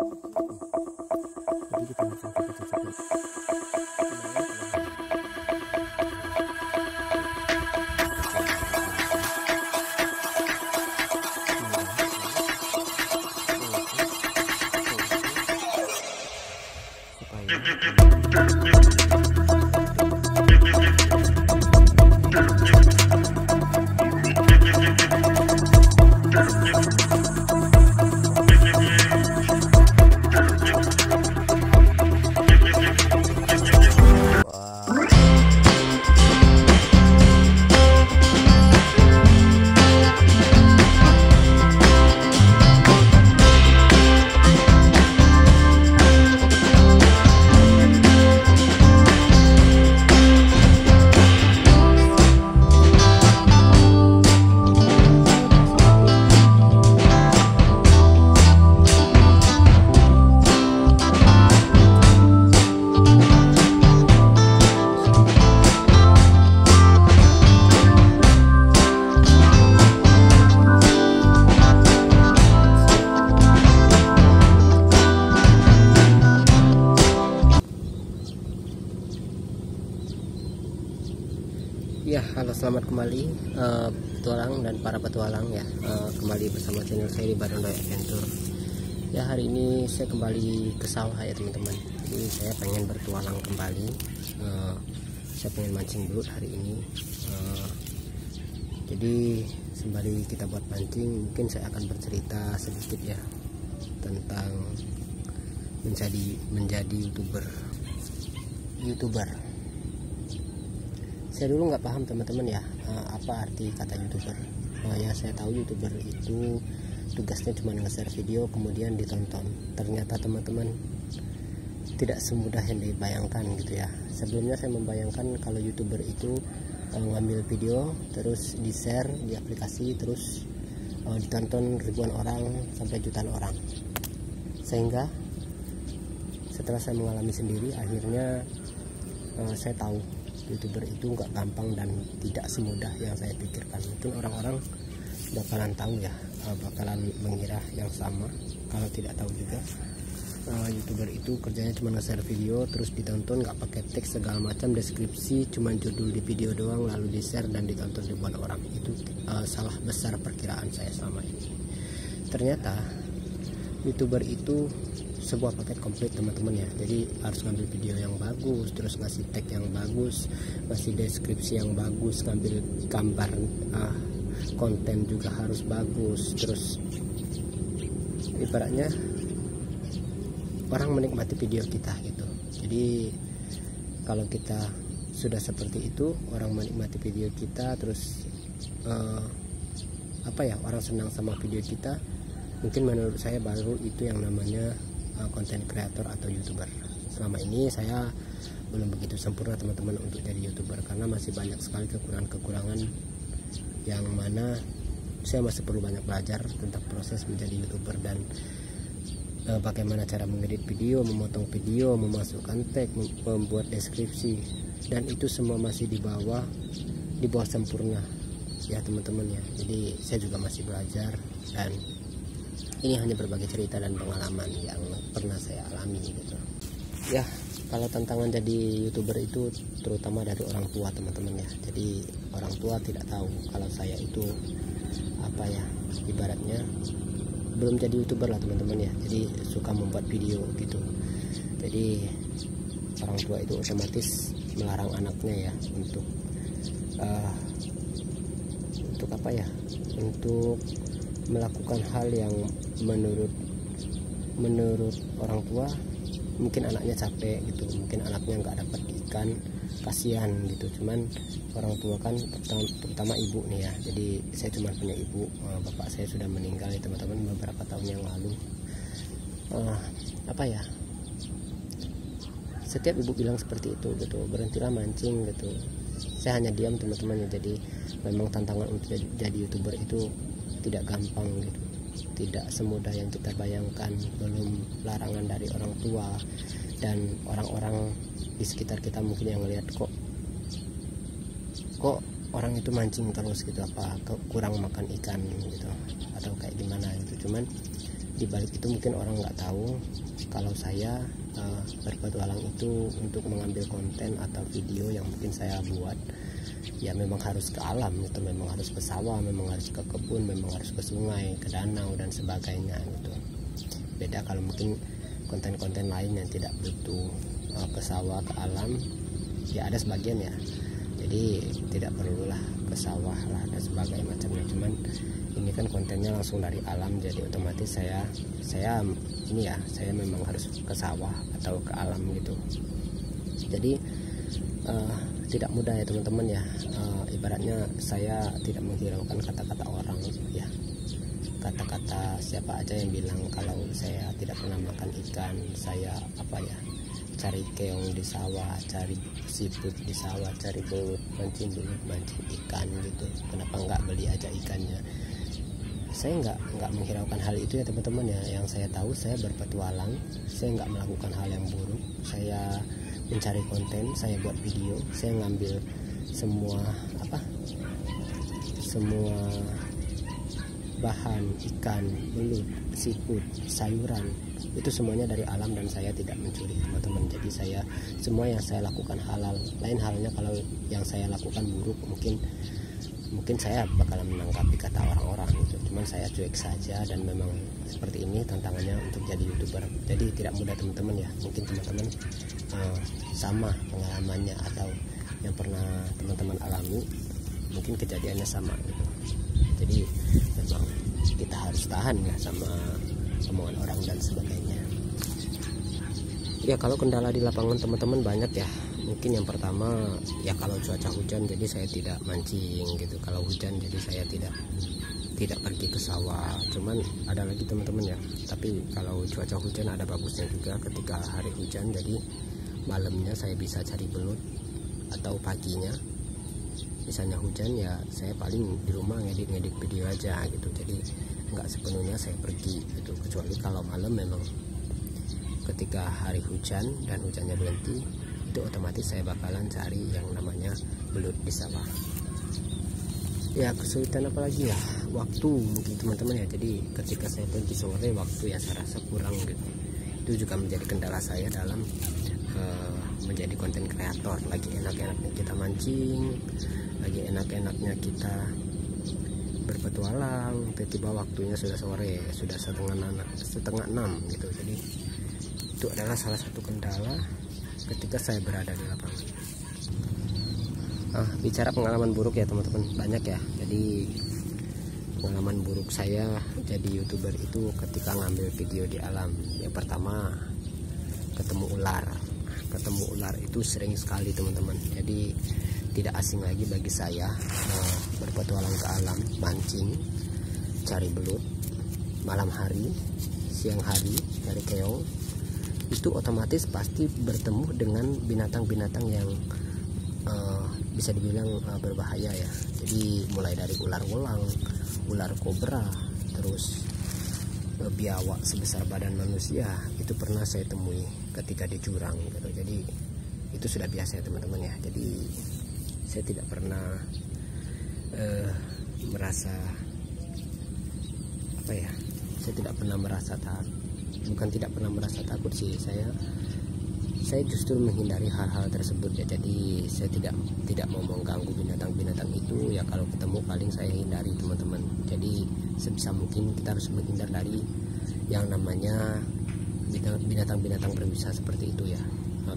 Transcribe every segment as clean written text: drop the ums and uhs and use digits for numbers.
Jadi kita langsung coba cicipin. Ya, halo, selamat kembali petualang dan para petualang ya, kembali bersama channel saya di Barondoy Adventure. Ya, hari ini saya kembali ke sawah ya teman-teman. Jadi saya pengen bertualang kembali. Saya pengen mancing belut hari ini. Jadi sembari kita buat mancing, mungkin saya akan bercerita sedikit ya tentang menjadi youtuber. Saya dulu nggak paham teman-teman ya, apa arti kata youtuber. Ya saya tahu youtuber itu tugasnya cuma nge-share video kemudian ditonton. Ternyata teman-teman tidak semudah yang dibayangkan gitu ya. Sebelumnya saya membayangkan kalau youtuber itu ngambil video terus di-share di aplikasi, terus ditonton ribuan orang sampai jutaan orang. Sehingga setelah saya mengalami sendiri, akhirnya saya tahu youtuber itu nggak gampang dan tidak semudah yang saya pikirkan. Mungkin orang-orang bakalan tahu ya, bakalan mengira yang sama. Kalau tidak tahu juga, youtuber itu kerjanya cuma nge-share video terus ditonton, nggak pakai teks segala macam, deskripsi, cuma judul di video doang lalu di-share dan ditonton ribuan orang. Itu salah besar perkiraan saya selama ini. Ternyata youtuber itu sebuah paket komplit teman-teman ya. Jadi harus ngambil video yang bagus, terus ngasih tag yang bagus, ngasih deskripsi yang bagus, ngambil gambar, konten juga harus bagus. Terus ibaratnya orang menikmati video kita gitu. Jadi kalau kita sudah seperti itu, orang menikmati video kita, terus orang senang sama video kita, mungkin menurut saya baru itu yang namanya konten kreator atau youtuber. Selama ini saya belum begitu sempurna teman-teman untuk jadi youtuber, karena masih banyak sekali kekurangan yang mana saya masih perlu banyak belajar tentang proses menjadi youtuber dan bagaimana cara mengedit video, memotong video, memasukkan tag, membuat deskripsi, dan itu semua masih di bawah sempurna ya teman-teman ya. Jadi saya juga masih belajar, dan ini hanya berbagi cerita dan pengalaman yang pernah saya alami gitu. Ya, kalau tantangan jadi youtuber itu terutama dari orang tua teman-teman ya. Jadi orang tua tidak tahu kalau saya itu ibaratnya belum jadi youtuber lah teman-teman ya. Jadi suka membuat video gitu. Jadi orang tua itu otomatis melarang anaknya ya untuk untuk melakukan hal yang menurut orang tua mungkin anaknya capek gitu, mungkin anaknya nggak dapat ikan, kasihan gitu. Cuman orang tua kan terutama ibu nih ya. Jadi saya cuma punya ibu, bapak saya sudah meninggal ya teman-teman beberapa tahun yang lalu. Setiap ibu bilang seperti itu gitu, berhentilah mancing gitu. Saya hanya diam teman-teman ya. Jadi memang tantangan untuk jadi youtuber itu tidak gampang gitu, tidak semudah yang kita bayangkan. Belum larangan dari orang tua dan orang-orang di sekitar kita mungkin yang ngelihat kok orang itu mancing terus gitu, apa kurang makan ikan gitu atau kayak gimana gitu. Cuman di balik itu mungkin orang nggak tahu kalau saya berpetualang itu untuk mengambil konten atau video yang mungkin saya buat ya memang harus ke alam gitu, memang harus ke sawah, memang harus ke kebun, memang harus ke sungai, ke danau dan sebagainya gitu. Beda kalau mungkin konten-konten lain yang tidak butuh ke sawah, ke alam, ya ada sebagian ya, jadi tidak perlulah ke sawah lah dan sebagainya macamnya. Cuman ini kan kontennya langsung dari alam, jadi otomatis saya ini ya, saya memang harus ke sawah atau ke alam gitu. Jadi tidak mudah ya teman-teman ya. Ibaratnya saya tidak menghiraukan kata-kata orang ya, kata-kata siapa aja yang bilang kalau saya tidak pernah makan ikan, saya cari keong di sawah, cari siput di sawah, cari belut, mancing ikan gitu. Kenapa nggak beli aja ikannya? Saya nggak menghiraukan hal itu ya teman-teman ya. Yang saya tahu, saya berpetualang, saya nggak melakukan hal yang buruk. Saya mencari konten, saya buat video, saya ngambil semua bahan ikan, belut, siput, sayuran, itu semuanya dari alam dan saya tidak mencuri teman-teman. Jadi semua yang saya lakukan halal. Lain halnya kalau yang saya lakukan buruk, mungkin saya bakalan menanggapi kata orang-orang gitu. Cuman saya cuek saja, dan memang seperti ini tantangannya untuk jadi YouTuber. Jadi tidak mudah teman-teman ya. Mungkin teman-teman sama pengalamannya atau yang pernah teman-teman alami, mungkin kejadiannya sama gitu. Jadi memang kita harus tahan ya sama omongan orang dan sebagainya. Ya kalau kendala di lapangan teman-teman banyak ya. Mungkin yang pertama ya kalau cuaca hujan, jadi saya tidak mancing gitu. Kalau hujan jadi saya tidak pergi ke sawah. Cuman ada lagi teman-teman ya, tapi kalau cuaca hujan ada bagusnya juga ketika hari hujan. Jadi malamnya saya bisa cari belut, atau paginya misalnya hujan ya saya paling di rumah ngedit video aja gitu. Jadi nggak sepenuhnya saya pergi gitu, kecuali kalau malam memang ketika hari hujan dan hujannya berhenti, itu otomatis saya bakalan cari yang namanya belut di sawah. Ya kesulitan apalagi ya, waktu mungkin teman-teman ya. Jadi ketika saya pergi sore, waktu ya saya rasa kurang gitu. Itu juga menjadi kendala saya dalam menjadi konten kreator. Lagi enak-enaknya kita mancing, lagi enak-enaknya kita berpetualang, tiba-tiba waktunya sudah sore, sudah setengah enam gitu. Jadi itu adalah salah satu kendala ketika saya berada di lapangan. Bicara pengalaman buruk ya teman-teman, banyak ya. Jadi pengalaman buruk saya jadi YouTuber itu ketika ngambil video di alam. Yang pertama, ketemu ular. Ketemu ular itu sering sekali teman-teman. Jadi tidak asing lagi bagi saya berpetualang ke alam, mancing, cari belut malam hari, siang hari cari keong. Itu otomatis pasti bertemu dengan binatang-binatang yang bisa dibilang berbahaya ya. Jadi mulai dari ular welang, ular kobra, terus biawak sebesar badan manusia, itu pernah saya temui ketika di jurang gitu. Jadi itu sudah biasa ya teman-teman ya. Jadi saya tidak pernah merasa saya tidak pernah merasa tidak pernah merasa takut sih. Saya justru menghindari hal-hal tersebut ya. Jadi saya tidak mau mengganggu binatang-binatang itu ya. Kalau ketemu paling saya hindari teman-teman. Jadi sebisa mungkin kita harus menghindar dari yang namanya binatang-binatang berbisa seperti itu ya.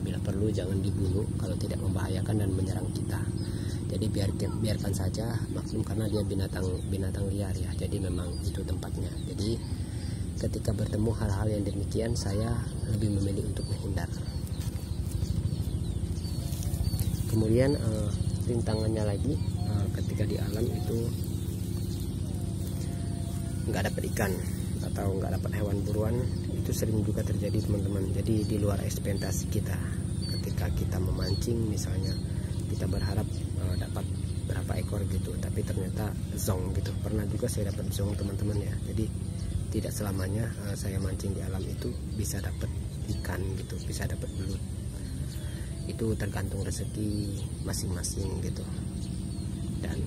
Bila perlu jangan dibunuh kalau tidak membahayakan dan menyerang kita. Jadi biarkan saja, maklum, karena dia binatang liar ya. Jadi memang itu tempatnya. Jadi ketika bertemu hal-hal yang demikian, saya lebih memilih untuk menghindar. Kemudian rintangannya lagi ketika di alam itu nggak dapat ikan atau nggak dapat hewan buruan, itu sering juga terjadi teman-teman. Jadi di luar ekspektasi kita. Ketika kita memancing misalnya, kita berharap dapat berapa ekor gitu, tapi ternyata zong gitu. Pernah juga saya dapat zong teman-teman ya. Jadi tidak selamanya saya mancing di alam itu bisa dapat ikan gitu, bisa dapat belut. Itu tergantung rezeki masing-masing gitu. Dan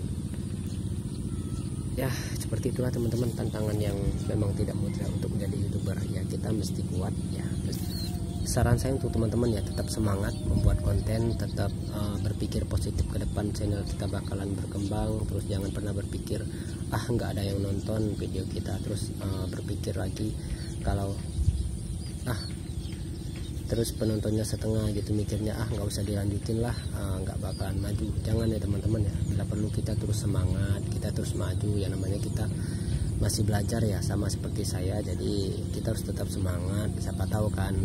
Ya seperti itulah teman-teman, tantangan yang memang tidak mudah untuk menjadi YouTuber. Ya kita mesti kuat ya. Saran saya untuk teman-teman ya, tetap semangat membuat konten, tetap berpikir positif ke depan, channel kita bakalan berkembang. Terus jangan pernah berpikir nggak ada yang nonton video kita, terus berpikir lagi kalau terus penontonnya setengah gitu, mikirnya nggak usah dilanjutin lah, nggak bakalan maju. Jangan ya teman-teman ya, bila perlu kita terus semangat, kita terus maju. Ya namanya kita masih belajar ya, sama seperti saya, jadi kita harus tetap semangat. Siapa tahu kan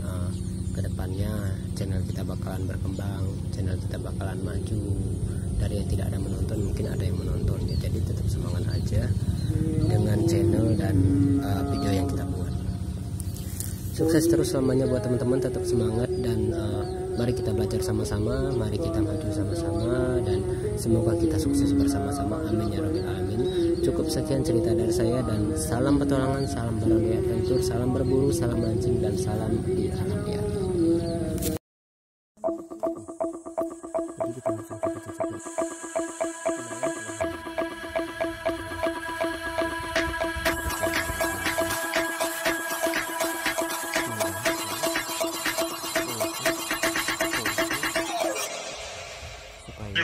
kedepannya channel kita bakalan berkembang, channel kita bakalan maju. Dari yang tidak ada menonton mungkin ada yang menonton ya, jadi tetap semangat aja dengan channel dan video yang kita buat. Sukses terus selamanya buat teman-teman, tetap semangat dan mari kita belajar sama-sama, mari kita maju sama-sama, dan semoga kita sukses bersama-sama, amin ya rabbal alamin. Cukup sekian cerita dari saya, dan salam petualangan, salam barangkali adventure, salam berburu, salam mancing, dan salam di alam liar. Supaya